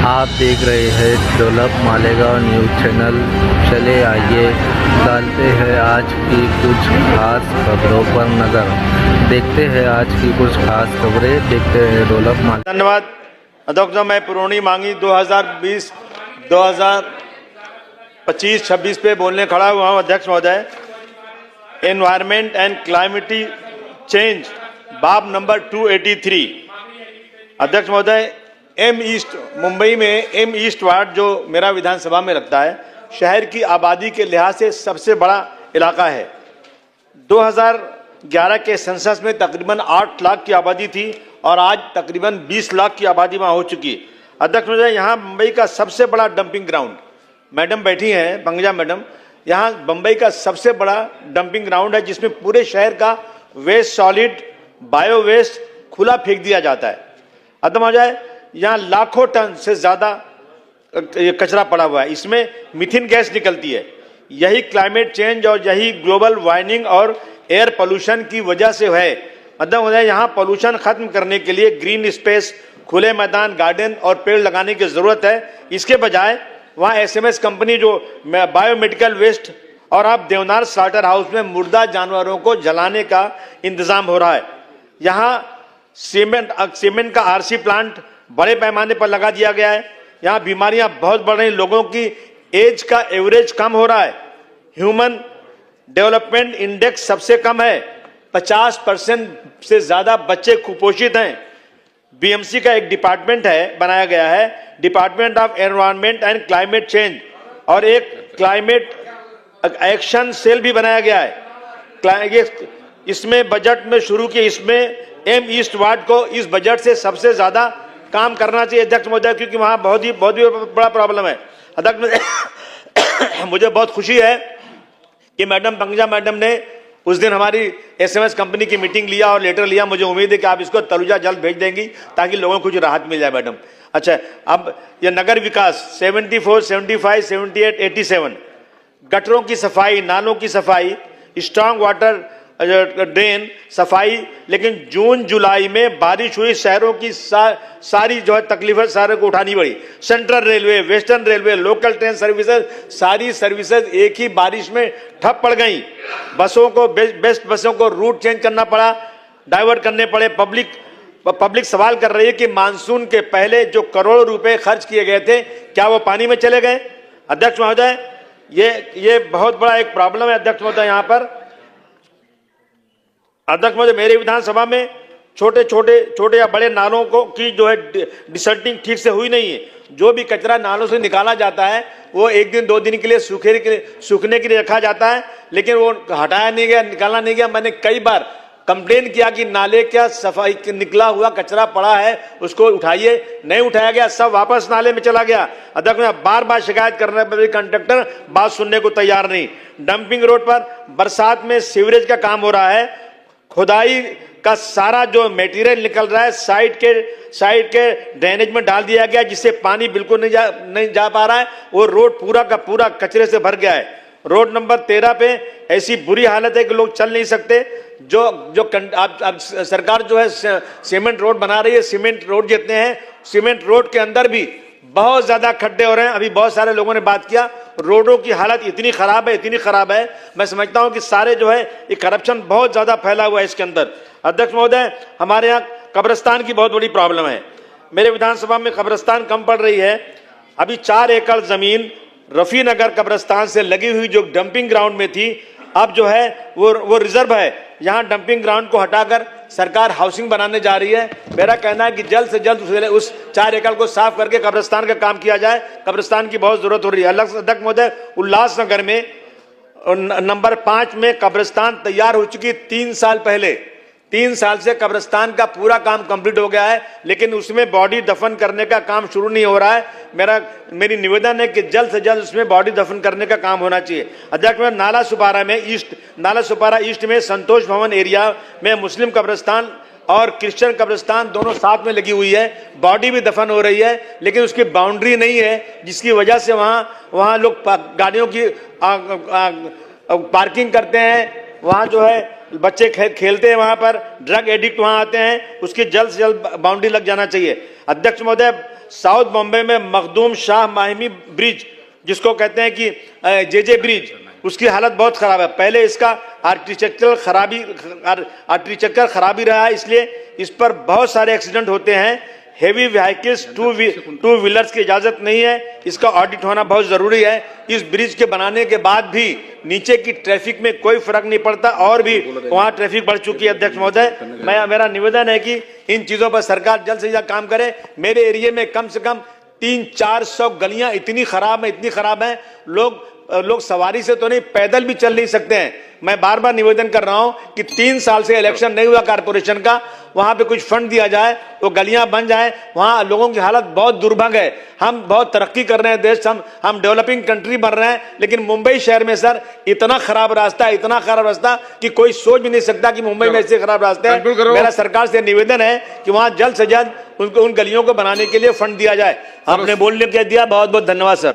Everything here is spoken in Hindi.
आप देख रहे हैं डेवलप मालेगांव न्यूज़ चैनल। चले आइए डालते हैं आज की कुछ खास खबरों पर नज़र। देखते हैं आज की कुछ खास खबरें। देखते हैं डेवलप मालेगांव। धन्यवाद अध्यक्ष। मैं पुरौनी मांगी 2020 2025 26 पे बोलने खड़ा हुआ हूँ। अध्यक्ष महोदय, एनवायरमेंट एंड क्लाइमेटी चेंज बाब नंबर 283। अध्यक्ष महोदय, एम ईस्ट मुंबई में एम ईस्ट वार्ड जो मेरा विधानसभा में लगता है, शहर की आबादी के लिहाज से सबसे बड़ा इलाका है। 2011 के सेंसस में तकरीबन 8 लाख की आबादी थी और आज तकरीबन 20 लाख की आबादी वहाँ हो चुकी। अध्यक्ष महोदय, यहाँ मुंबई का सबसे बड़ा डंपिंग ग्राउंड, मैडम बैठी हैं पंकजा मैडम, यहाँ मुंबई का सबसे बड़ा डंपिंग ग्राउंड है जिसमें पूरे शहर का वेस्ट, सॉलिड, बायो वेस्ट खुला फेंक दिया जाता है। अध्यक्ष महोदय, यहाँ लाखों टन से ज़्यादा कचरा पड़ा हुआ है, इसमें मीथेन गैस निकलती है। यही क्लाइमेट चेंज और यही ग्लोबल वार्मिंग और एयर पोल्यूशन की वजह से है। अध्यक्ष महोदय, यहाँ पोल्यूशन खत्म करने के लिए ग्रीन स्पेस, खुले मैदान, गार्डन और पेड़ लगाने की जरूरत है। इसके बजाय वहाँ एसएमएस कंपनी जो बायोमेडिकल वेस्ट और अब देवनार स्लाटर हाउस में मुर्दा जानवरों को जलाने का इंतजाम हो रहा है। यहाँ सीमेंट का आरसी प्लांट बड़े पैमाने पर लगा दिया गया है। यहाँ बीमारियां बहुत बढ़ रही, लोगों की एज का एवरेज कम हो रहा है। ह्यूमन डेवलपमेंट इंडेक्स सबसे कम है, 50% से ज्यादा बच्चे कुपोषित हैं। बीएमसी का एक डिपार्टमेंट है, बनाया गया है, department of environment and climate change, और एक क्लाइमेट एक्शन सेल भी बनाया गया है। इसमें बजट में शुरू किए, इसमें एम ईस्ट वार्ड को इस बजट से सबसे ज्यादा काम करना चाहिए अध्यक्ष महोदय, क्योंकि वहां बहुत ही बड़ा प्रॉब्लम है। अध्यक्ष, मुझे बहुत खुशी है कि मैडम पंकजा मैडम ने उस दिन हमारी एसएमएस कंपनी की मीटिंग लिया और लेटर लिया। मुझे उम्मीद है कि आप इसको तलुजा जल्द भेज देंगी ताकि लोगों को कुछ राहत मिल जाए। मैडम, अच्छा, अब यह नगर विकास 74, 75, 78, 87, गटरों की सफाई, नालों की सफाई, स्ट्रांग वाटर ड्रेन सफाई, लेकिन जून जुलाई में बारिश हुई, शहरों की सारी जो है तकलीफें सारे को उठानी पड़ी। Central railway, western railway, local train services, सारी सर्विसेज एक ही बारिश में ठप पड़ गई। बसों को बेस्ट बसों को रूट चेंज करना पड़ा, डाइवर्ट करने पड़े। पब्लिक सवाल कर रही है कि मानसून के पहले जो करोड़ों रुपए खर्च किए गए थे, क्या वो पानी में चले गए? अध्यक्ष महोदय, ये बहुत बड़ा एक प्रॉब्लम है अध्यक्ष महोदय। यहाँ पर अध्यक्ष महोदय, मेरे विधानसभा में छोटे या बड़े नालों को की जो है डिसल्टिंग ठीक से हुई नहीं है। जो भी कचरा नालों से निकाला जाता है वो 1 दिन 2 दिन के लिए सूखने के लिए रखा जाता है, लेकिन वो हटाया नहीं गया, निकाला नहीं गया। मैंने कई बार कंप्लेन किया कि नाले क्या सफाई, निकला हुआ कचरा पड़ा है उसको उठाइए, नहीं उठाया गया, सब वापस नाले में चला गया। अध्यक्ष, मैं बार शिकायत करने पर भी कंडक्टर बात सुनने को तैयार नहीं। डंपिंग रोड पर बरसात में सीवरेज का काम हो रहा है, खुदाई का सारा जो मटेरियल निकल रहा है साइड के ड्रेनेज में डाल दिया गया, जिससे पानी बिल्कुल नहीं जा पा रहा है। वो रोड पूरा का पूरा कचरे से भर गया है। रोड नंबर 13 पे ऐसी बुरी हालत है कि लोग चल नहीं सकते। अब सरकार जो है सीमेंट रोड बना रही है, सीमेंट रोड जितने हैं, सीमेंट रोड के अंदर भी बहुत ज्यादा खड्डे हो रहे हैं। अभी बहुत सारे लोगों ने बात किया, रोडों की हालत इतनी खराब है, मैं समझता हूं कि सारे जो है ये करप्शन बहुत ज्यादा फैला हुआ है इसके अंदर। अध्यक्ष महोदय, हमारे यहाँ कब्रिस्तान की बहुत बड़ी प्रॉब्लम है। मेरे विधानसभा में कब्रिस्तान कम पड़ रही है। अभी 4 एकड़ जमीन रफी नगर कब्रिस्तान से लगी हुई जो डंपिंग ग्राउंड में थी, अब जो है वो रिजर्व है। यहाँ डंपिंग ग्राउंड को हटाकर सरकार हाउसिंग बनाने जा रही है। मेरा कहना है कि जल्द से जल्द उस 4 एकड़ को साफ करके कब्रिस्तान का काम किया जाए। कब्रिस्तान की बहुत जरूरत हो रही है। अध्यक्ष महोदय, उल्लासनगर में नंबर 5 में कब्रिस्तान तैयार हो चुकी 3 साल पहले। 3 साल से कब्रिस्तान का पूरा काम कंप्लीट हो गया है, लेकिन उसमें बॉडी दफन करने का काम शुरू नहीं हो रहा है। मेरी निवेदन है कि जल्द से जल्द उसमें बॉडी दफन करने का काम होना चाहिए। अध्यक्ष में नाला सुपारा ईस्ट में संतोष भवन एरिया में मुस्लिम कब्रिस्तान और क्रिश्चियन कब्रिस्तान दोनों साथ में लगी हुई है। बॉडी भी दफन हो रही है, लेकिन उसकी बाउंड्री नहीं है, जिसकी वजह से वहाँ लोग गाड़ियों की पार्किंग करते हैं। वहाँ जो है बच्चे खेलते हैं, वहाँ पर ड्रग एडिक्ट वहाँ आते हैं। उसकी जल्द से जल्द बाउंड्री लग जाना चाहिए। अध्यक्ष महोदय, साउथ बॉम्बे में मखदूम शाह माहिमी ब्रिज, जिसको कहते हैं कि जेजे ब्रिज, उसकी हालत बहुत खराब है। पहले इसका आर्किटेक्चरल खराबी रहा है, इसलिए इस पर बहुत सारे एक्सीडेंट होते हैं। हेवी व्हीकल्स, टू व्हीलर्स की इजाजत नहीं है, इसका ऑडिट होना बहुत जरूरी है। इस ब्रिज के बनाने के बाद भी नीचे की ट्रैफिक में कोई फर्क नहीं पड़ता और भी वहां ट्रैफिक बढ़ चुकी है। अध्यक्ष महोदय, मेरा निवेदन है कि इन चीजों पर सरकार जल्द से जल्द काम करे। मेरे एरिया में कम से कम 300-400 गलियां इतनी खराब हैं, लोग सवारी से तो नहीं, पैदल भी चल नहीं सकते हैं। मैं बार बार निवेदन कर रहा हूं कि 3 साल से इलेक्शन नहीं हुआ कारपोरेशन का, वहां पे कुछ फंड दिया जाए, वो गलियां बन जाए। वहां लोगों की हालत बहुत दुर्भग है। हम बहुत तरक्की कर रहे हैं, देश हम डेवलपिंग कंट्री बन रहे हैं, लेकिन मुंबई शहर में सर इतना खराब रास्ता कि कोई सोच भी नहीं सकता कि मुंबई में ऐसे खराब रास्ते हैं। मेरा सरकार से निवेदन है कि वहां जल्द से जल्द उन गलियों को बनाने के लिए फंड दिया जाए। आपने बोलने के दिया, बहुत बहुत धन्यवाद सर।